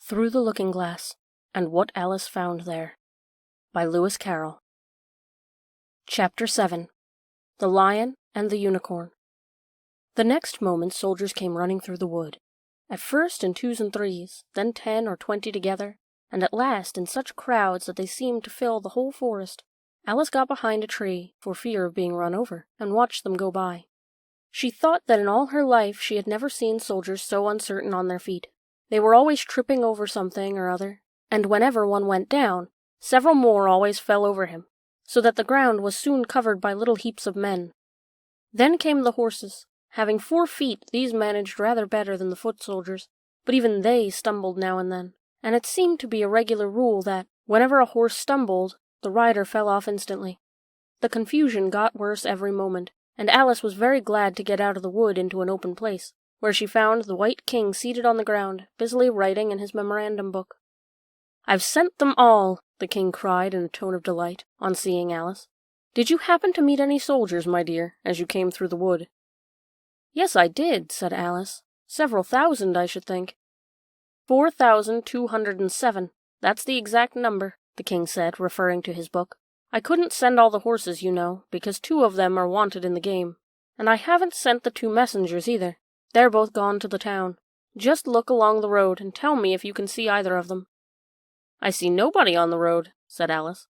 Through the Looking-Glass, and What Alice Found There, by Lewis Carroll. Chapter 7. The Lion and the Unicorn. The next moment soldiers came running through the wood, at first in 2s and 3s, then 10 or 20 together, and at last in such crowds that they seemed to fill the whole forest. Alice got behind a tree, for fear of being run over, and watched them go by. She thought that in all her life she had never seen soldiers so uncertain on their feet. They were always tripping over something or other, and whenever one went down, several more always fell over him, so that the ground was soon covered by little heaps of men. Then came the horses. Having 4 feet, these managed rather better than the foot soldiers, but even they stumbled now and then, and it seemed to be a regular rule that, whenever a horse stumbled, the rider fell off instantly. The confusion got worse every moment, and Alice was very glad to get out of the wood into an open place, where she found the White King seated on the ground, busily writing in his memorandum book. "I've sent them all," the king cried in a tone of delight, on seeing Alice. "Did you happen to meet any soldiers, my dear, as you came through the wood?" "Yes, I did," said Alice. "Several thousand, I should think." 4,207. That's the exact number, the king said, referring to his book. "I couldn't send all the horses, you know, because 2 of them are wanted in the game. And I haven't sent the 2 messengers either. They're both gone to the town. Just look along the road and tell me if you can see either of them." "I see nobody on the road," said Alice.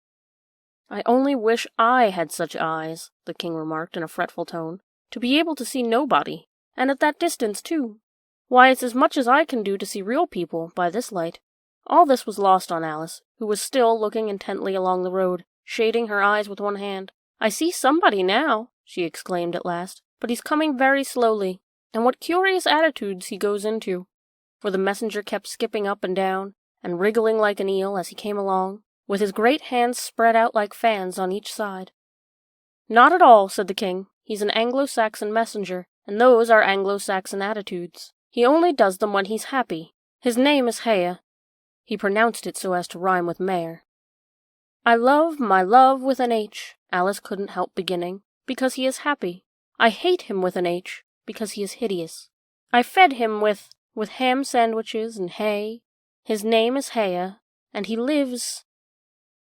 "I only wish I had such eyes," the king remarked in a fretful tone, "to be able to see nobody, and at that distance, too. Why, it's as much as I can do to see real people by this light." All this was lost on Alice, who was still looking intently along the road, shading her eyes with one hand. "I see somebody now," she exclaimed at last, "but he's coming very slowly. And what curious attitudes he goes into," for the messenger kept skipping up and down, and wriggling like an eel as he came along, with his great hands spread out like fans on each side. "Not at all," said the king. "He's an Anglo-Saxon messenger, and those are Anglo-Saxon attitudes. He only does them when he's happy. His name is Hea." He pronounced it so as to rhyme with mayor. "I love my love with an H," Alice couldn't help beginning, "because he is happy. I hate him with an H, because he is hideous. I fed him with ham sandwiches and hay. His name is Hea, and he lives—"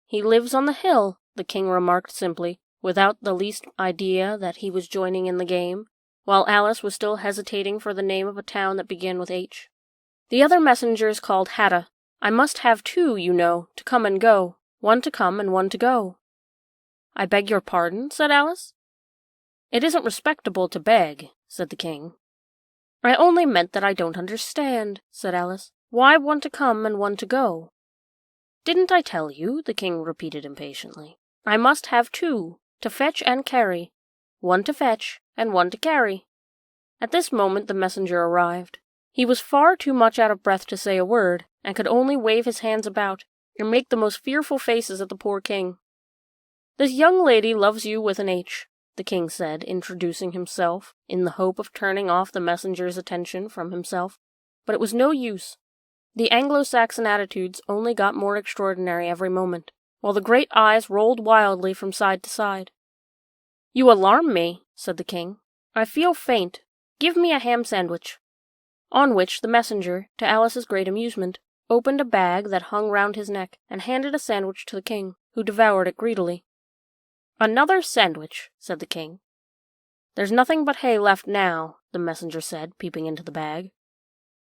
"He lives on the hill," the king remarked simply, without the least idea that he was joining in the game, while Alice was still hesitating for the name of a town that began with H. "The other messenger is called Hatta. I must have 2, you know, to come and go. 1 to come and 1 to go." "I beg your pardon," said Alice. "It isn't respectable to beg," said the king. "I only meant that I don't understand," said Alice. "Why 1 to come and 1 to go?" "Didn't I tell you?" the king repeated impatiently. "I must have 2, to fetch and carry. 1 to fetch and 1 to carry." At this moment the messenger arrived. He was far too much out of breath to say a word, and could only wave his hands about, and make the most fearful faces at the poor king. "This young lady loves you with an H," the king said, introducing himself, in the hope of turning off the messenger's attention from himself. But it was no use. The Anglo-Saxon attitudes only got more extraordinary every moment, while the great eyes rolled wildly from side to side. "You alarm me," said the king. "I feel faint. Give me a ham sandwich." On which the messenger, to Alice's great amusement, opened a bag that hung round his neck, and handed a sandwich to the king, who devoured it greedily. "Another sandwich," said the king. "There's nothing but hay left now," the messenger said, peeping into the bag.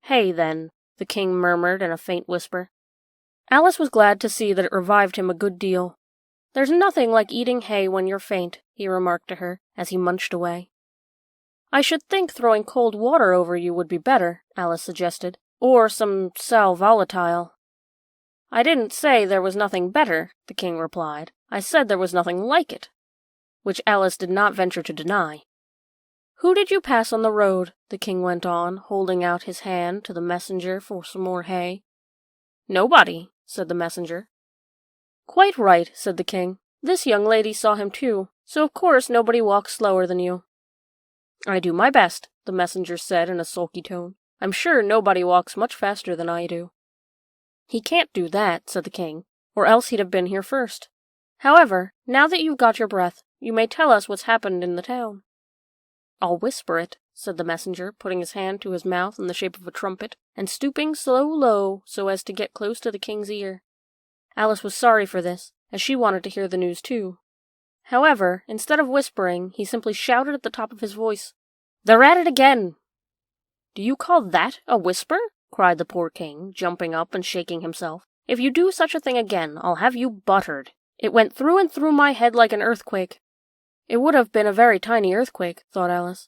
"Hay, then," the king murmured in a faint whisper. Alice was glad to see that it revived him a good deal. "There's nothing like eating hay when you're faint," he remarked to her, as he munched away. "I should think throwing cold water over you would be better," Alice suggested, "or some sal volatile." "I didn't say there was nothing better," the king replied. "I said there was nothing like it," which Alice did not venture to deny. "Who did you pass on the road?" the king went on, holding out his hand to the messenger for some more hay. "Nobody," said the messenger. "Quite right," said the king. "This young lady saw him too, so of course nobody walks slower than you." "I do my best," the messenger said in a sulky tone. "I'm sure nobody walks much faster than I do." "He can't do that," said the king, "or else he'd have been here first. However, now that you've got your breath, you may tell us what's happened in the town." "I'll whisper it," said the messenger, putting his hand to his mouth in the shape of a trumpet, and stooping low so as to get close to the king's ear. Alice was sorry for this, as she wanted to hear the news too. However, instead of whispering, he simply shouted at the top of his voice, "They're at it again!" "Do you call that a whisper?" cried the poor king, jumping up and shaking himself. "If you do such a thing again, I'll have you buttered. It went through and through my head like an earthquake." It would have been a very tiny earthquake, thought Alice.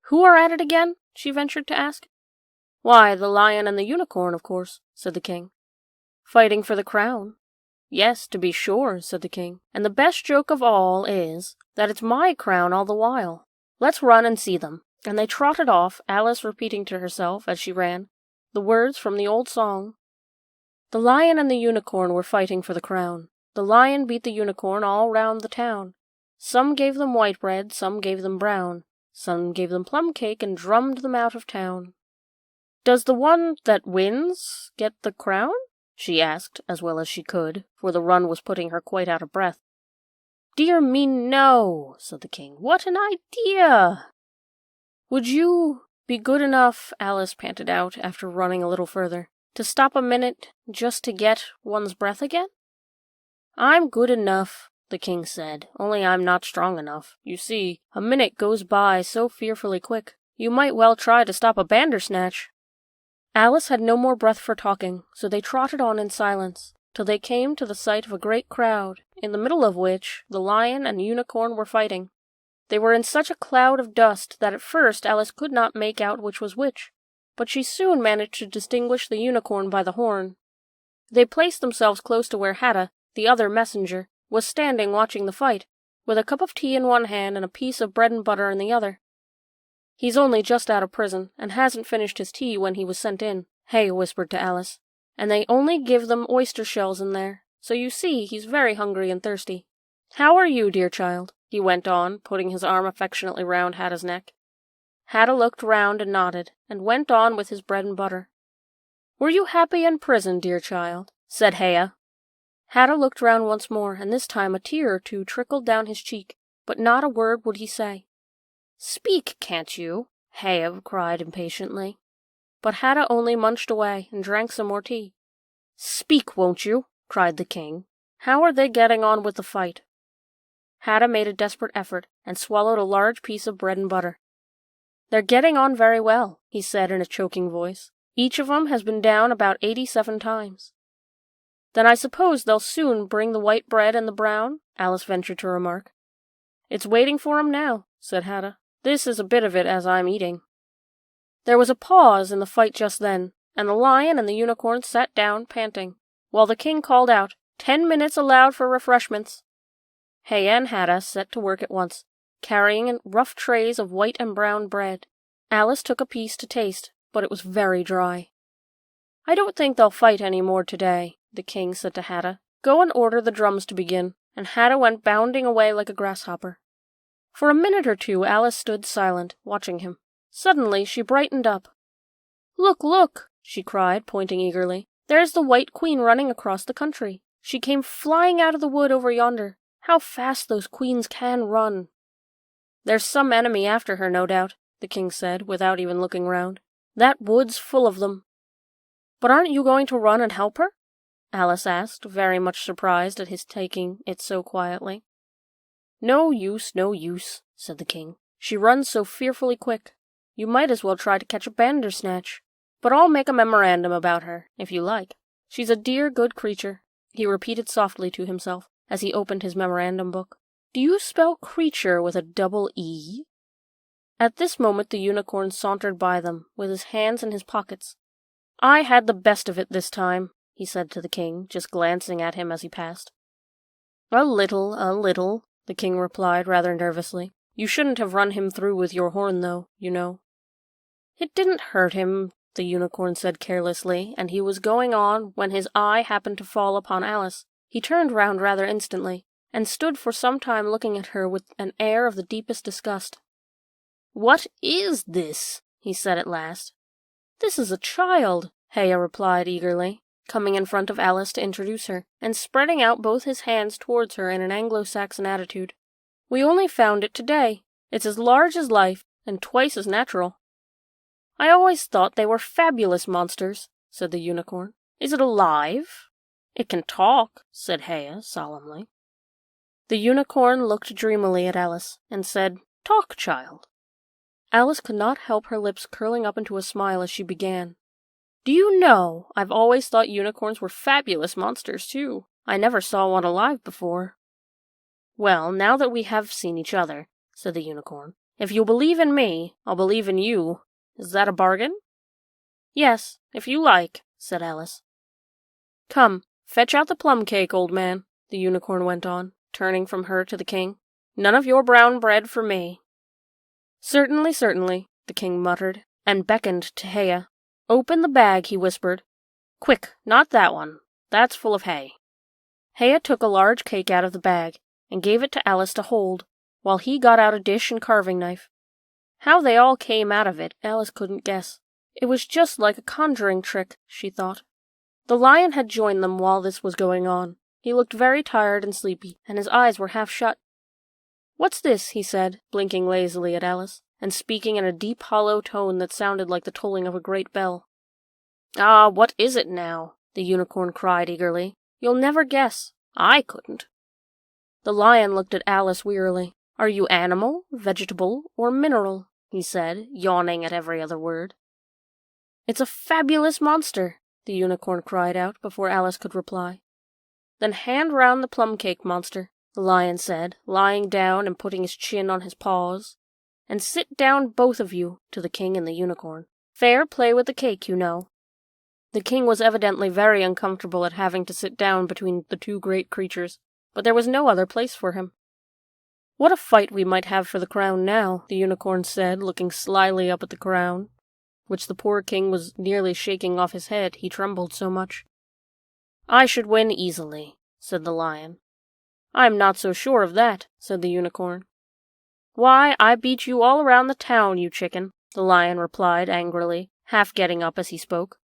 "Who are at it again?" she ventured to ask. "Why, the lion and the unicorn, of course," said the king. "Fighting for the crown." "Yes, to be sure," said the king. "And the best joke of all is that it's my crown all the while. Let's run and see them." And they trotted off, Alice repeating to herself, as she ran, the words from the old song. The lion and the unicorn were fighting for the crown. The lion beat the unicorn all round the town. Some gave them white bread, some gave them brown. Some gave them plum cake and drummed them out of town. "Does the one that wins get the crown?" she asked, as well as she could, for the run was putting her quite out of breath. "Dear me, no," said the king. "What an idea!" "Would you be good enough," Alice panted out after running a little further, "to stop a minute just to get one's breath again?" "I'm good enough," the king said, "only I'm not strong enough. You see, a minute goes by so fearfully quick. You might well try to stop a bandersnatch." Alice had no more breath for talking, so they trotted on in silence, till they came to the sight of a great crowd, in the middle of which the lion and unicorn were fighting. They were in such a cloud of dust that at first Alice could not make out which was which, but she soon managed to distinguish the unicorn by the horn. They placed themselves close to where Hatta, the other messenger, was standing watching the fight, with a cup of tea in one hand and a piece of bread and butter in the other. "He's only just out of prison, and hasn't finished his tea when he was sent in," Hay whispered to Alice, "and they only give them oyster shells in there, so you see he's very hungry and thirsty. How are you, dear child?" he went on, putting his arm affectionately round Hatta's neck. Hatta looked round and nodded, and went on with his bread and butter. "Were you happy in prison, dear child?" said Haya. Hatta looked round once more, and this time a tear or two trickled down his cheek, but not a word would he say. "Speak, can't you?" Haya cried impatiently. But Hatta only munched away and drank some more tea. "Speak, won't you?" cried the king. "How are they getting on with the fight?" Hatta made a desperate effort, and swallowed a large piece of bread and butter. "They're getting on very well," he said in a choking voice. "Each of 'em has been down about 87 times. "Then I suppose they'll soon bring the white bread and the brown?" Alice ventured to remark. "It's waiting for 'em now," said Hatta. "This is a bit of it as I'm eating." There was a pause in the fight just then, and the lion and the unicorn sat down, panting, while the king called out, 10 minutes allowed for refreshments." Hay and Hatta set to work at once, carrying rough trays of white and brown bread. Alice took a piece to taste, but it was very dry. "I don't think they'll fight any more today," the king said to Hatta. "Go and order the drums to begin," and Hatta went bounding away like a grasshopper. For a minute or two Alice stood silent, watching him. Suddenly she brightened up. "Look, look!" she cried, pointing eagerly. "There's the White Queen running across the country. She came flying out of the wood over yonder. How fast those queens can run!" "There's some enemy after her, no doubt," the king said, without even looking round. "That wood's full of them." "But aren't you going to run and help her?" Alice asked, very much surprised at his taking it so quietly. "No use, no use," said the king. "She runs so fearfully quick. You might as well try to catch a bandersnatch. But I'll make a memorandum about her, if you like. She's a dear good creature," he repeated softly to himself, as he opened his memorandum book. "Do you spell creature with a double E?" At this moment the unicorn sauntered by them, with his hands in his pockets. "I had the best of it this time," he said to the king, just glancing at him as he passed. A little," the king replied rather nervously. "You shouldn't have run him through with your horn, though, you know." "It didn't hurt him," the unicorn said carelessly, and he was going on when his eye happened to fall upon Alice. He turned round rather instantly, and stood for some time looking at her with an air of the deepest disgust. "What is this?" he said at last. "This is a child," Haya replied eagerly, coming in front of Alice to introduce her, and spreading out both his hands towards her in an Anglo-Saxon attitude. "We only found it today. It's as large as life, and twice as natural." "I always thought they were fabulous monsters," said the unicorn. "Is it alive?" "It can talk," said Hea solemnly. The unicorn looked dreamily at Alice and said, "Talk, child." Alice could not help her lips curling up into a smile as she began. "Do you know, I've always thought unicorns were fabulous monsters, too. I never saw one alive before." "Well, now that we have seen each other," said the unicorn, "if you'll believe in me, I'll believe in you. Is that a bargain?" "Yes, if you like," said Alice. "Come, fetch out the plum cake, old man," the unicorn went on, turning from her to the king. "None of your brown bread for me." "Certainly, certainly," the king muttered, and beckoned to Hea. "Open the bag," he whispered. "Quick, not that one. That's full of hay." Hea took a large cake out of the bag, and gave it to Alice to hold, while he got out a dish and carving knife. How they all came out of it, Alice couldn't guess. It was just like a conjuring trick, she thought. The lion had joined them while this was going on. He looked very tired and sleepy, and his eyes were half shut. "What's this?" he said, blinking lazily at Alice, and speaking in a deep hollow tone that sounded like the tolling of a great bell. "Ah, what is it now?" the unicorn cried eagerly. "You'll never guess. I couldn't." The lion looked at Alice wearily. "Are you animal, vegetable, or mineral?" he said, yawning at every other word. "It's a fabulous monster," the unicorn cried out before Alice could reply. "Then hand round the plum cake, monster," the lion said, lying down and putting his chin on his paws. "And sit down, both of you," to the king and the unicorn. "Fair play with the cake, you know." The king was evidently very uncomfortable at having to sit down between the two great creatures, but there was no other place for him. "What a fight we might have for the crown now," the unicorn said, looking slyly up at the crown, which the poor king was nearly shaking off his head, he trembled so much. "I should win easily," said the lion. "I'm not so sure of that," said the unicorn. "Why, I beat you all around the town, you chicken," the lion replied angrily, half getting up as he spoke.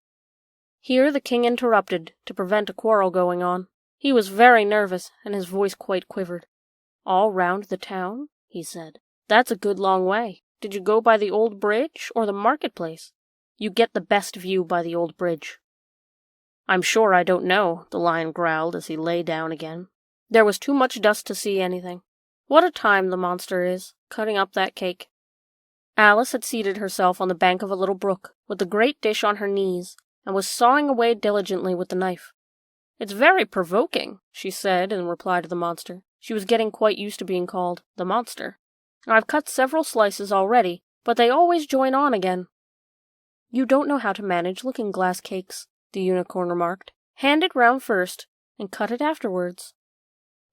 Here the king interrupted, to prevent a quarrel going on. He was very nervous, and his voice quite quivered. "All round the town?" he said. "That's a good long way. Did you go by the old bridge, or the marketplace? You get the best view by the old bridge." "I'm sure I don't know," the lion growled as he lay down again. There was too much dust to see anything. What a time the monster is, cutting up that cake. Alice had seated herself on the bank of a little brook, with the great dish on her knees, and was sawing away diligently with the knife. "It's very provoking," she said in reply to the monster. She was getting quite used to being called the monster. "I've cut several slices already, but they always join on again." "You don't know how to manage looking-glass cakes," the unicorn remarked. "Hand it round first, and cut it afterwards."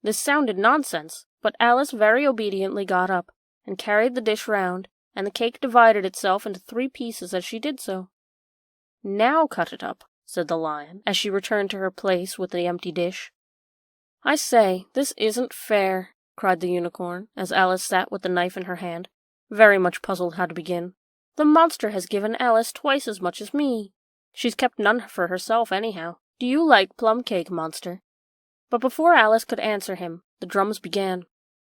This sounded nonsense, but Alice very obediently got up, and carried the dish round, and the cake divided itself into 3 pieces as she did so. "Now cut it up," said the lion, as she returned to her place with the empty dish. "I say, this isn't fair," cried the unicorn, as Alice sat with the knife in her hand, very much puzzled how to begin. "The monster has given Alice twice as much as me. She's kept none for herself anyhow. Do you like plum cake, monster?" But before Alice could answer him, the drums began.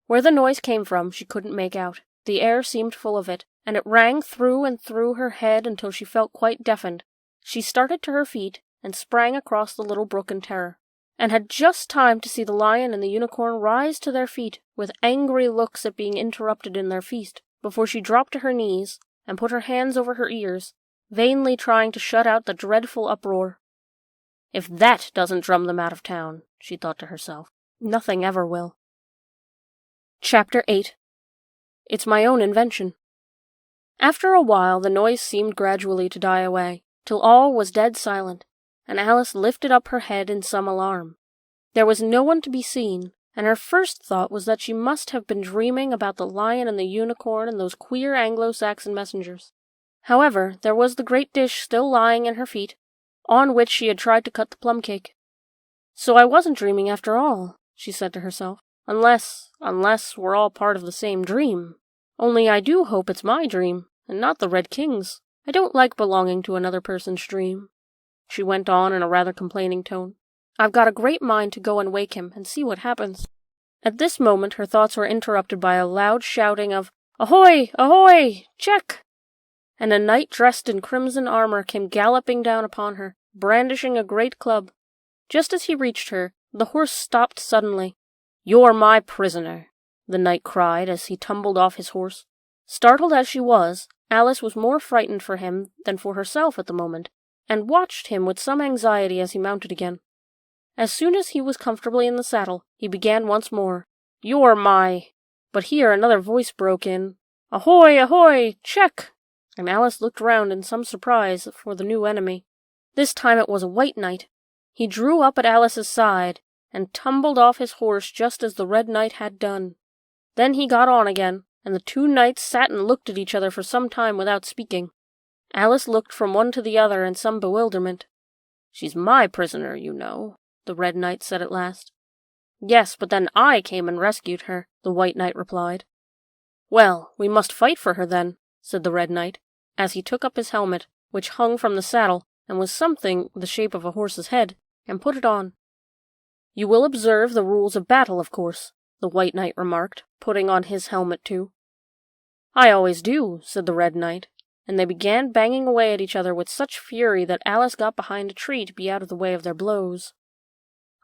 Where the noise came from she couldn't make out. The air seemed full of it, and it rang through and through her head until she felt quite deafened. She started to her feet and sprang across the little brook in terror, and had just time to see the lion and the unicorn rise to their feet with angry looks at being interrupted in their feast, before she dropped to her knees and put her hands over her ears, vainly trying to shut out the dreadful uproar. "If that doesn't drum them out of town," she thought to herself, "nothing ever will." Chapter 8. It's my own invention. After a while the noise seemed gradually to die away, till all was dead silent, and Alice lifted up her head in some alarm. There was no one to be seen, and her first thought was that she must have been dreaming about the lion and the unicorn and those queer Anglo-Saxon messengers. However, there was the great dish still lying at her feet, on which she had tried to cut the plum cake. "So I wasn't dreaming after all," she said to herself, unless we're all part of the same dream. Only I do hope it's my dream, and not the Red King's. I don't like belonging to another person's dream," she went on in a rather complaining tone. "I've got a great mind to go and wake him and see what happens." At this moment her thoughts were interrupted by a loud shouting of Ahoy! Ahoy! Check! And a knight dressed in crimson armor came galloping down upon her, brandishing a great club. Just as he reached her, the horse stopped suddenly. "You're my prisoner," the knight cried as he tumbled off his horse. Startled as she was, Alice was more frightened for him than for herself at the moment, and watched him with some anxiety as he mounted again. As soon as he was comfortably in the saddle, he began once more, "You're my—" But here another voice broke in, "Ahoy! Ahoy! Check!" And Alice looked round in some surprise for the new enemy. This time it was a white knight. He drew up at Alice's side, and tumbled off his horse just as the red knight had done. Then he got on again, and the two knights sat and looked at each other for some time without speaking. Alice looked from one to the other in some bewilderment. "She's my prisoner, you know," the red knight said at last. "Yes, but then I came and rescued her," the white knight replied. "Well, we must fight for her then," said the red knight, as he took up his helmet, which hung from the saddle and was something the shape of a horse's head, and put it on. "You will observe the rules of battle, of course," the white knight remarked, putting on his helmet too. "I always do," said the red knight, and they began banging away at each other with such fury that Alice got behind a tree to be out of the way of their blows.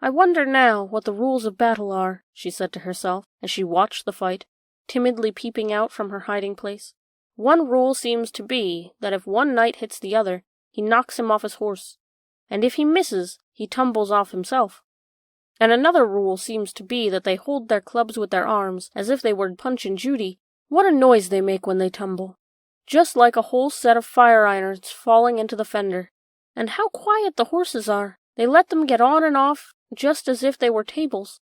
"I wonder now what the rules of battle are," she said to herself, as she watched the fight, timidly peeping out from her hiding place. "One rule seems to be that if one knight hits the other, he knocks him off his horse, and if he misses, he tumbles off himself. And another rule seems to be that they hold their clubs with their arms, as if they were Punch and Judy. What a noise they make when they tumble! Just like a whole set of fire irons falling into the fender. And how quiet the horses are! They let them get on and off, just as if they were tables."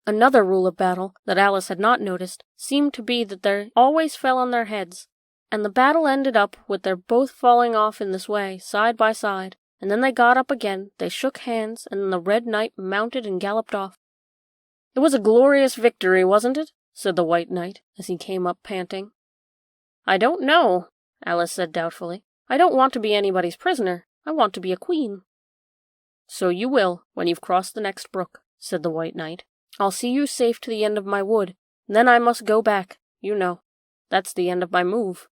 Another rule of battle, that Alice had not noticed, seemed to be that they always fell on their heads, and the battle ended up with their both falling off in this way, side by side, and then they got up again, they shook hands, and then the red knight mounted and galloped off. "It was a glorious victory, wasn't it?" said the white knight, as he came up panting. "I don't know," Alice said doubtfully. "I don't want to be anybody's prisoner. I want to be a queen." "So you will, when you've crossed the next brook," said the white knight. "I'll see you safe to the end of my wood, and then I must go back, you know. That's the end of my move."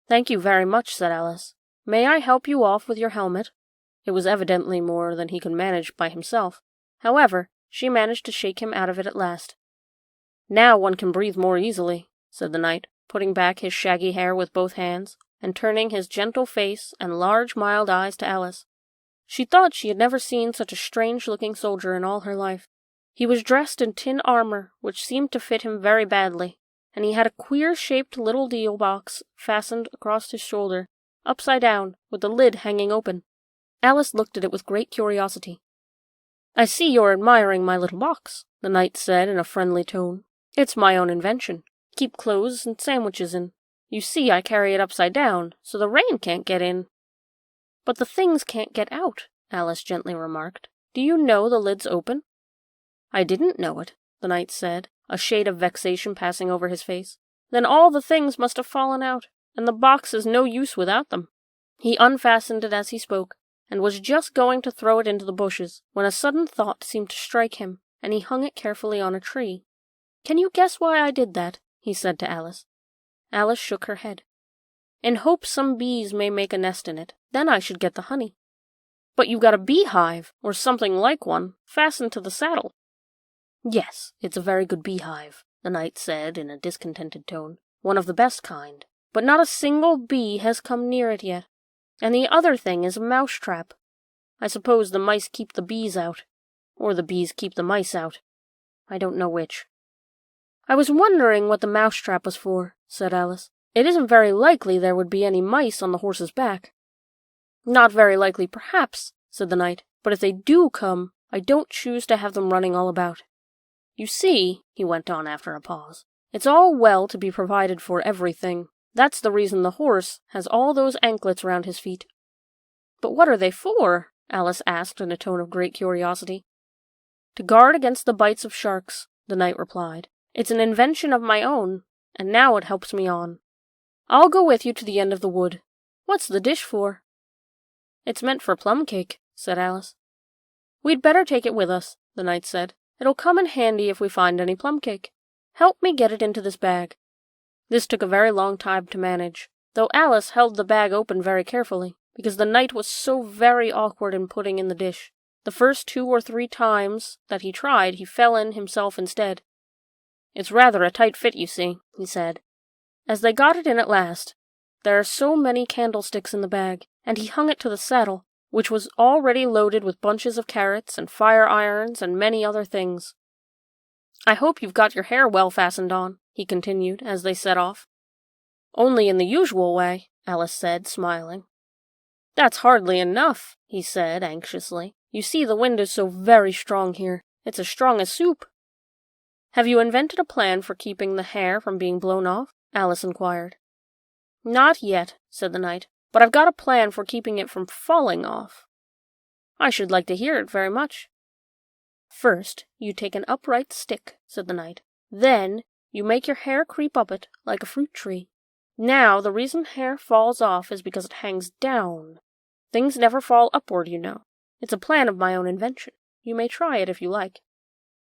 "Thank you very much," said Alice. "May I help you off with your helmet?" It was evidently more than he could manage by himself. However, she managed to shake him out of it at last. "Now one can breathe more easily," said the knight, putting back his shaggy hair with both hands, and turning his gentle face and large mild eyes to Alice. She thought she had never seen such a strange-looking soldier in all her life. He was dressed in tin armor, which seemed to fit him very badly, and he had a queer-shaped little deal box fastened across his shoulder, upside down, with the lid hanging open. Alice looked at it with great curiosity. "I see you're admiring my little box," the knight said in a friendly tone. "It's my own invention. Keep clothes and sandwiches in. You see I carry it upside down, so the rain can't get in." "But the things can't get out," Alice gently remarked. "Do you know the lid's open?" "I didn't know it," the knight said, a shade of vexation passing over his face. "Then all the things must have fallen out, and the box is no use without them." He unfastened it as he spoke, and was just going to throw it into the bushes, when a sudden thought seemed to strike him, and he hung it carefully on a tree. "Can you guess why I did that?" he said to Alice. Alice shook her head. "In hopes some bees may make a nest in it. Then I should get the honey." "But you've got a beehive, or something like one, fastened to the saddle." "Yes, it's a very good beehive," the knight said in a discontented tone. "One of the best kind. But not a single bee has come near it yet. And the other thing is a mouse-trap. I suppose the mice keep the bees out. Or the bees keep the mice out. I don't know which." "I was wondering what the mouse-trap was for," said Alice. "It isn't very likely there would be any mice on the horse's back." "Not very likely, perhaps," said the knight. "But if they do come, I don't choose to have them running all about. You see," he went on after a pause, "it's all well to be provided for everything. That's the reason the horse has all those anklets round his feet." "But what are they for?" Alice asked in a tone of great curiosity. "To guard against the bites of sharks," the knight replied. "It's an invention of my own, and now it helps me on. I'll go with you to the end of the wood. What's the dish for?" "It's meant for plum cake," said Alice. "We'd better take it with us," the knight said. "It'll come in handy if we find any plum cake. Help me get it into this bag." This took a very long time to manage, though Alice held the bag open very carefully, because the knight was so very awkward in putting in the dish. The first 2 or 3 times that he tried, he fell in himself instead. "It's rather a tight fit, you see," he said. As they got it in at last, there are so many candlesticks in the bag, and he hung it to the saddle, which was already loaded with bunches of carrots and fire irons and many other things. "I hope you've got your hair well fastened on," he continued, as they set off. "Only in the usual way," Alice said, smiling. "That's hardly enough," he said, anxiously. "You see, the wind is so very strong here. It's as strong as soup." "Have you invented a plan for keeping the hair from being blown off?" Alice inquired. "Not yet," said the knight, "but I've got a plan for keeping it from falling off." "I should like to hear it very much." "First, you take an upright stick," said the knight. "Then, you make your hair creep up it, like a fruit tree. Now, the reason hair falls off is because it hangs down. Things never fall upward, you know. It's a plan of my own invention. You may try it if you like."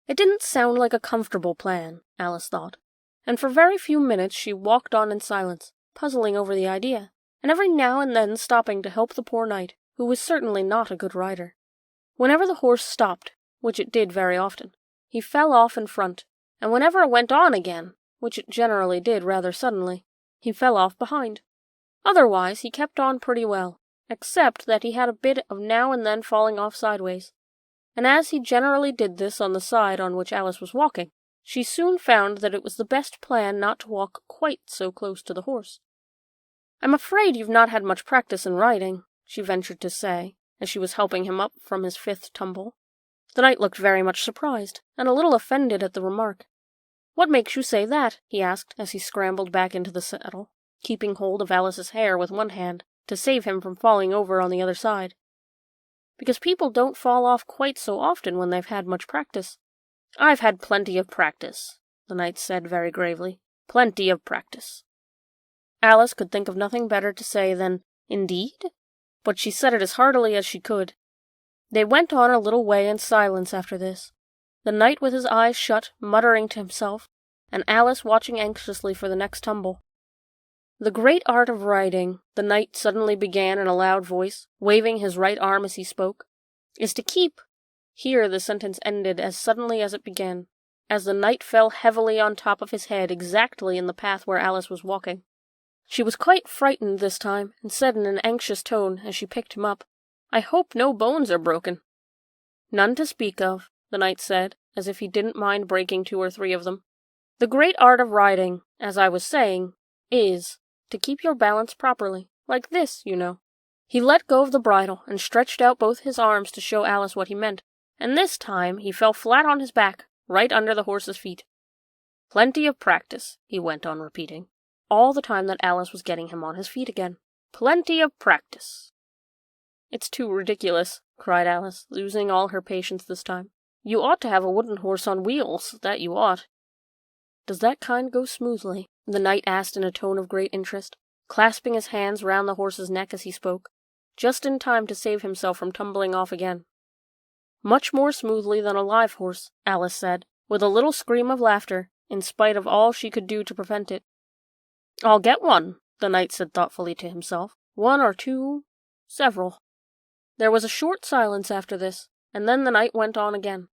It didn't sound like a comfortable plan, Alice thought, and for very few minutes she walked on in silence, puzzling over the idea, and every now and then stopping to help the poor knight, who was certainly not a good rider. Whenever the horse stopped, which it did very often, he fell off in front, and whenever it went on again, which it generally did rather suddenly, he fell off behind. Otherwise he kept on pretty well, except that he had a bit of now and then falling off sideways, and as he generally did this on the side on which Alice was walking, she soon found that it was the best plan not to walk quite so close to the horse. "I'm afraid you've not had much practice in riding," she ventured to say, as she was helping him up from his 5th tumble. The knight looked very much surprised, and a little offended at the remark. "What makes you say that?" he asked, as he scrambled back into the saddle, keeping hold of Alice's hair with one hand, to save him from falling over on the other side. "Because people don't fall off quite so often when they've had much practice." "I've had plenty of practice," the knight said very gravely. "Plenty of practice." Alice could think of nothing better to say than, "Indeed?" but she said it as heartily as she could. They went on a little way in silence after this, the knight with his eyes shut, muttering to himself, and Alice watching anxiously for the next tumble. "The great art of riding," the knight suddenly began in a loud voice, waving his right arm as he spoke, "is to keep—" Here the sentence ended as suddenly as it began, as the knight fell heavily on top of his head exactly in the path where Alice was walking. She was quite frightened this time, and said in an anxious tone as she picked him up, "I hope no bones are broken." "None to speak of," the knight said, as if he didn't mind breaking 2 or 3 of them. "The great art of riding, as I was saying, is to keep your balance properly, like this, you know." He let go of the bridle and stretched out both his arms to show Alice what he meant, and this time he fell flat on his back, right under the horse's feet. "Plenty of practice," he went on repeating, all the time that Alice was getting him on his feet again. "Plenty of practice." "It's too ridiculous," cried Alice, losing all her patience this time. "You ought to have a wooden horse on wheels, that you ought." "Does that kind go smoothly?" the knight asked in a tone of great interest, clasping his hands round the horse's neck as he spoke, just in time to save himself from tumbling off again. "Much more smoothly than a live horse," Alice said, with a little scream of laughter, in spite of all she could do to prevent it. "I'll get one," the knight said thoughtfully to himself. "1 or 2, several." There was a short silence after this, and then the knight went on again.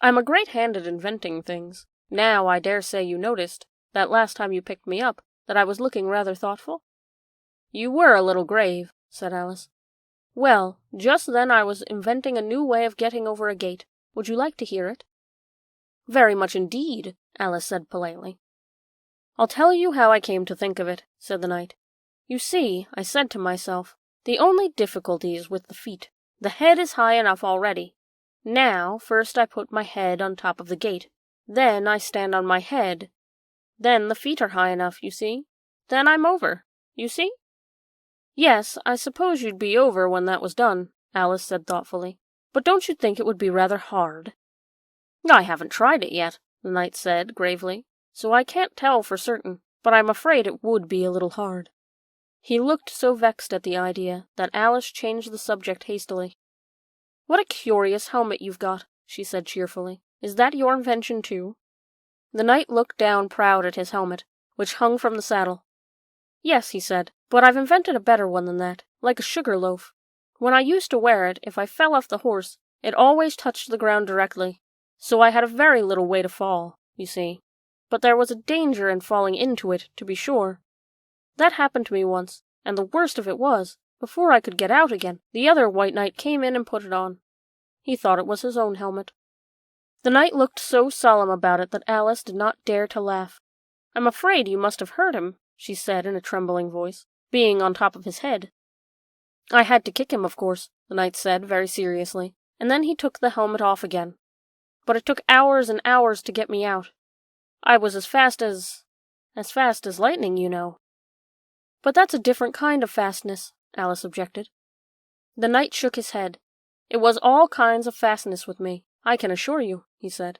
"I'm a great hand at inventing things. Now, I dare say you noticed, that last time you picked me up, that I was looking rather thoughtful?" "You were a little grave," said Alice. "Well, just then I was inventing a new way of getting over a gate. Would you like to hear it?" "Very much indeed," Alice said politely. "I'll tell you how I came to think of it," said the knight. "You see, I said to myself, the only difficulty is with the feet. The head is high enough already. Now, first I put my head on top of the gate. Then I stand on my head. Then the feet are high enough, you see. Then I'm over. You see?" "Yes, I suppose you'd be over when that was done," Alice said thoughtfully. "But don't you think it would be rather hard?" "I haven't tried it yet," the knight said gravely, "so I can't tell for certain, but I'm afraid it would be a little hard." He looked so vexed at the idea that Alice changed the subject hastily. "What a curious helmet you've got," she said cheerfully. "Is that your invention too?" The knight looked down proud at his helmet, which hung from the saddle. "Yes," he said, "but I've invented a better one than that, like a sugar loaf. When I used to wear it, if I fell off the horse, it always touched the ground directly, so I had a very little way to fall, you see. But there was a danger in falling into it, to be sure. That happened to me once, and the worst of it was, before I could get out again, the other white knight came in and put it on. He thought it was his own helmet." The knight looked so solemn about it that Alice did not dare to laugh. "I'm afraid you must have hurt him," she said in a trembling voice, "being on top of his head." "I had to kick him, of course," the knight said very seriously, and then he took the helmet off again. "But it took hours and hours to get me out. I was as fast as lightning, you know." "But that's a different kind of fastness," Alice objected. The knight shook his head. "It was all kinds of fastness with me, I can assure you," he said.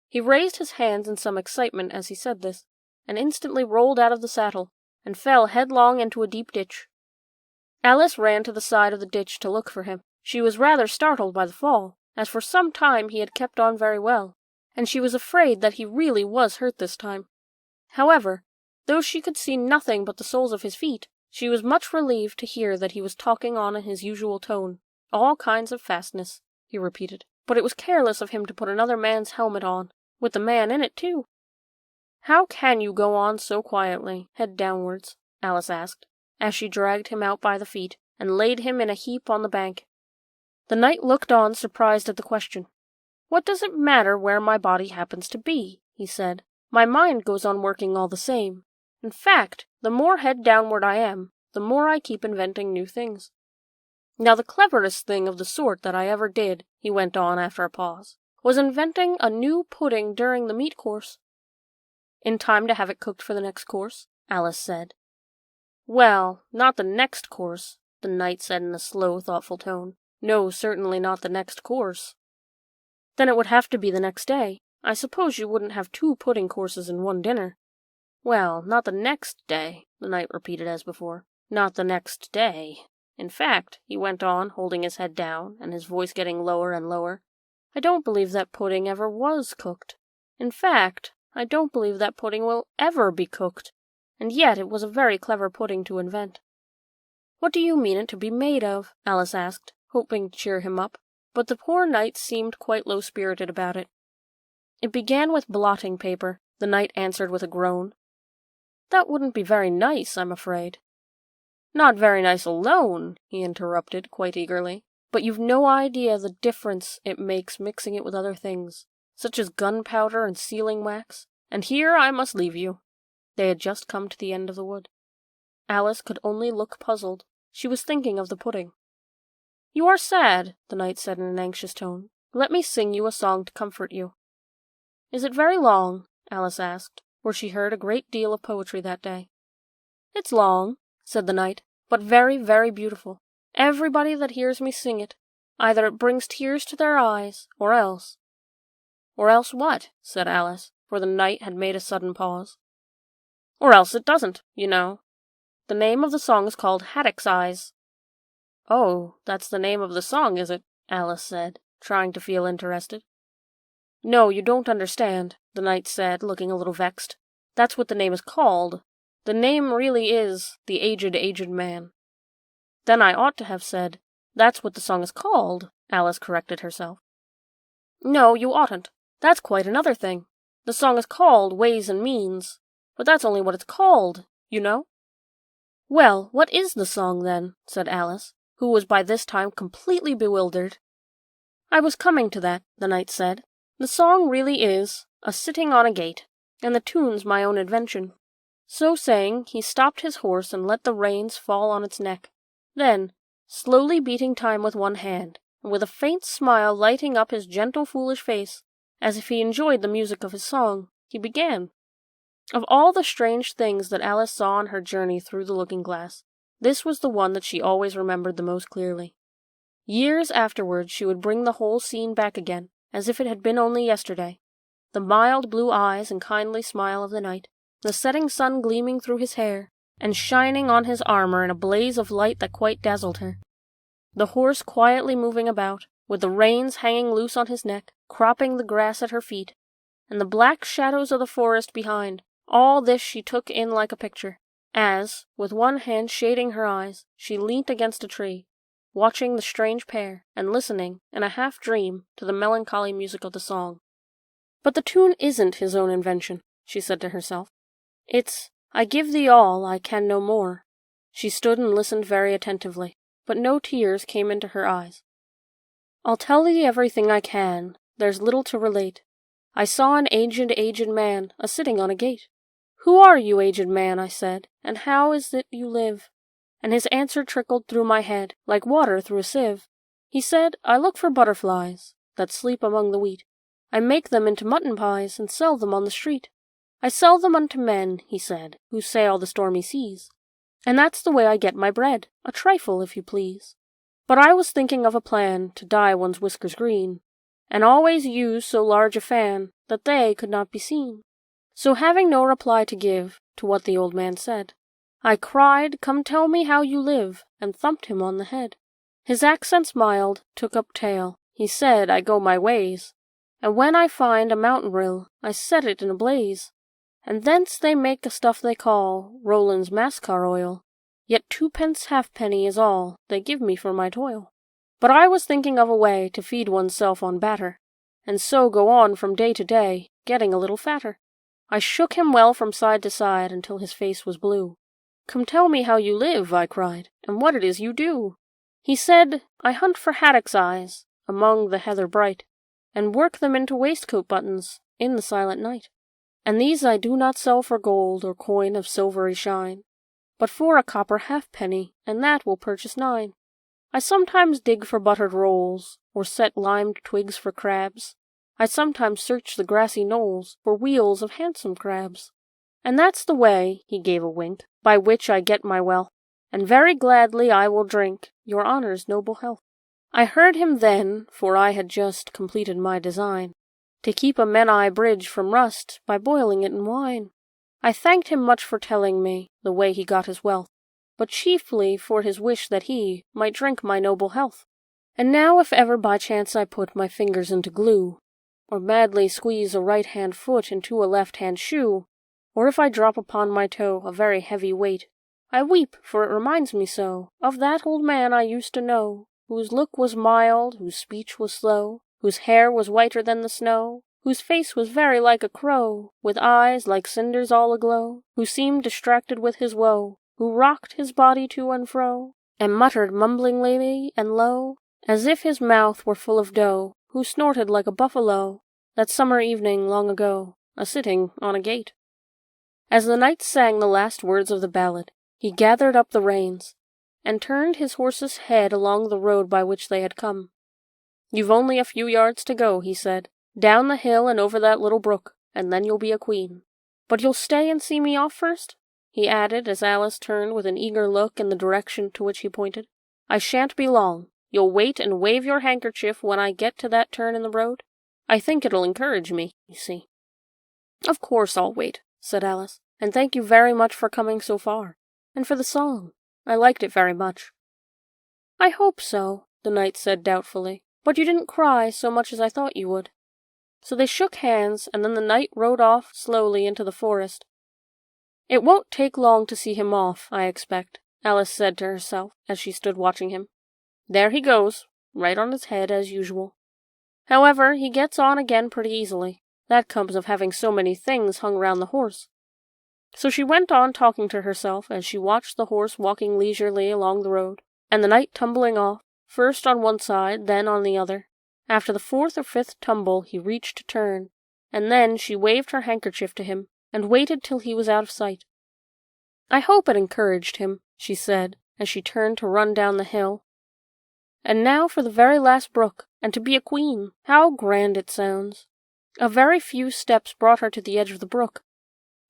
He raised his hands in some excitement as he said this, and instantly rolled out of the saddle, and fell headlong into a deep ditch. Alice ran to the side of the ditch to look for him. She was rather startled by the fall, as for some time he had kept on very well, and she was afraid that he really was hurt this time. However, though she could see nothing but the soles of his feet, she was much relieved to hear that he was talking on in his usual tone. "All kinds of fastness," he repeated. "But it was careless of him to put another man's helmet on, with the man in it too." "How can you go on so quietly, head downwards?" Alice asked, as she dragged him out by the feet, and laid him in a heap on the bank. The knight looked on, surprised at the question. "What does it matter where my body happens to be?" he said. "My mind goes on working all the same. In fact, the more head downward I am, the more I keep inventing new things. Now the cleverest thing of the sort that I ever did," he went on after a pause, "was inventing a new pudding during the meat course." "In time to have it cooked for the next course?" Alice said. "Well, not the next course," the knight said in a slow, thoughtful tone. "No, certainly not the next course." "Then it would have to be the next day. I suppose you wouldn't have 2 pudding courses in one dinner." "Well, not the next day," the knight repeated as before. "Not the next day. In fact," he went on, holding his head down, and his voice getting lower and lower, "I don't believe that pudding ever was cooked. In fact, I don't believe that pudding will ever be cooked. And yet it was a very clever pudding to invent." "What do you mean it to be made of?" Alice asked, hoping to cheer him up, but the poor knight seemed quite low-spirited about it. "It began with blotting paper," the knight answered with a groan. "That wouldn't be very nice, I'm afraid." "Not very nice alone," he interrupted quite eagerly, "but you've no idea the difference it makes mixing it with other things, such as gunpowder and sealing wax. And here I must leave you." They had just come to the end of the wood. Alice could only look puzzled. She was thinking of the pudding. "You are sad," the knight said in an anxious tone. "Let me sing you a song to comfort you." "Is it very long?" Alice asked, for she heard a great deal of poetry that day. "It's long," said the knight, "but very, very beautiful. Everybody that hears me sing it, either it brings tears to their eyes, or else—" "Or else what?" said Alice, for the knight had made a sudden pause. "Or else it doesn't, you know. The name of the song is called Haddock's Eyes." "Oh, that's the name of the song, is it?" Alice said, trying to feel interested. "No, you don't understand," the knight said, looking a little vexed. "That's what the name is called. The name really is The Aged Man." "Then I ought to have said, that's what the song is called," Alice corrected herself. "No, you oughtn't. That's quite another thing. The song is called Ways and Means, but that's only what it's called, you know." "Well, what is the song, then?" said Alice, who was by this time completely bewildered. "I was coming to that," the knight said. "The song really is A Sitting on a Gate, and the tune's my own invention." So saying, he stopped his horse and let the reins fall on its neck. Then, slowly beating time with one hand, and with a faint smile lighting up his gentle, foolish face, as if he enjoyed the music of his song, he began. Of all the strange things that Alice saw on her journey through the looking-glass, this was the one that she always remembered the most clearly. Years afterwards she would bring the whole scene back again, as if it had been only yesterday. The mild blue eyes and kindly smile of the knight, the setting sun gleaming through his hair, and shining on his armor in a blaze of light that quite dazzled her. The horse quietly moving about, with the reins hanging loose on his neck, cropping the grass at her feet, and the black shadows of the forest behind, All this she took in like a picture, as, with one hand shading her eyes, she leant against a tree, watching the strange pair, and listening, in a half-dream, to the melancholy music of the song. But the tune isn't his own invention, she said to herself. It's, I give thee all, I can no more. She stood and listened very attentively, but no tears came into her eyes. I'll tell thee everything I can, there's little to relate. I saw an aged man, a-sitting on a gate. Who are you, aged man, I said, and how is it you live? And his answer trickled through my head, like water through a sieve. He said, I look for butterflies, that sleep among the wheat. I make them into mutton pies, and sell them on the street. I sell them unto men, he said, who sail the stormy seas. And that's the way I get my bread, a trifle, if you please. But I was thinking of a plan to dye one's whiskers green, and always use so large a fan that they could not be seen. So having no reply to give to what the old man said, I cried, Come tell me how you live, and thumped him on the head. His accents mild took up tale, he said, I go my ways, and when I find a mountain rill, I set it in a blaze, and thence they make a stuff they call Roland's mascar oil, yet 2 halfpenny is all they give me for my toil. But I was thinking of a way to feed oneself on batter, and so go on from day to day, getting a little fatter. I shook him well from side to side until his face was blue. Come tell me how you live, I cried, and what it is you do. He said, I hunt for haddock's eyes among the heather bright, and work them into waistcoat buttons in the silent night. And these I do not sell for gold or coin of silvery shine, but for a copper halfpenny, and that will purchase 9. I sometimes dig for buttered rolls, or set limed twigs for crabs. I sometimes search the grassy knolls for wheels of handsome crabs. And that's the way, he gave a wink, by which I get my wealth, and very gladly I will drink your honour's noble health. I heard him then, for I had just completed my design, to keep a Menai bridge from rust by boiling it in wine. I thanked him much for telling me the way he got his wealth, but chiefly for his wish that he might drink my noble health. And now if ever by chance I put my fingers into glue, or madly squeeze a right-hand foot into a left-hand shoe, or if I drop upon my toe a very heavy weight, I weep, for it reminds me so of that old man I used to know, whose look was mild, whose speech was slow, whose hair was whiter than the snow, whose face was very like a crow, with eyes like cinders all aglow, who seemed distracted with his woe, who rocked his body to and fro, and muttered mumblingly and low, as if his mouth were full of dough, who snorted like a buffalo, that summer evening long ago, a-sitting on a gate. As the knight sang the last words of the ballad, he gathered up the reins, and turned his horse's head along the road by which they had come. You've only a few yards to go, he said, down the hill and over that little brook, and then you'll be a queen. But you'll stay and see me off first? He added, as Alice turned with an eager look in the direction to which he pointed. I shan't be long. You'll wait and wave your handkerchief when I get to that turn in the road? I think it'll encourage me, you see. Of course I'll wait, said Alice, and thank you very much for coming so far, and for the song. I liked it very much. I hope so, the knight said doubtfully, but you didn't cry so much as I thought you would. So they shook hands, and then the knight rode off slowly into the forest. It won't take long to see him off, I expect, Alice said to herself as she stood watching him. There he goes, right on his head as usual. However, he gets on again pretty easily. That comes of having so many things hung round the horse. So she went on talking to herself as she watched the horse walking leisurely along the road, and the knight tumbling off, first on one side, then on the other. After the 4th or 5th tumble he reached a turn, and then she waved her handkerchief to him, and waited till he was out of sight. I hope it encouraged him, she said, as she turned to run down the hill. And now for the very last brook, and to be a queen. How grand it sounds. A very few steps brought her to the edge of the brook.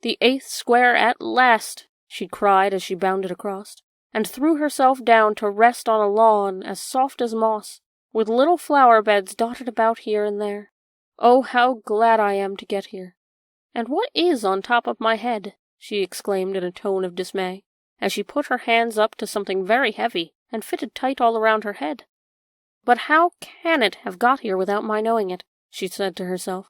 The 8th square at last, she cried as she bounded across, and threw herself down to rest on a lawn as soft as moss, with little flower beds dotted about here and there. Oh, how glad I am to get here. And what is on top of my head? She exclaimed in a tone of dismay, as she put her hands up to something very heavy and fitted tight all around her head. But how can it have got here without my knowing it? She said to herself,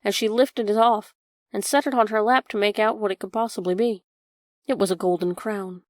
as she lifted it off, and set it on her lap to make out what it could possibly be. It was a golden crown.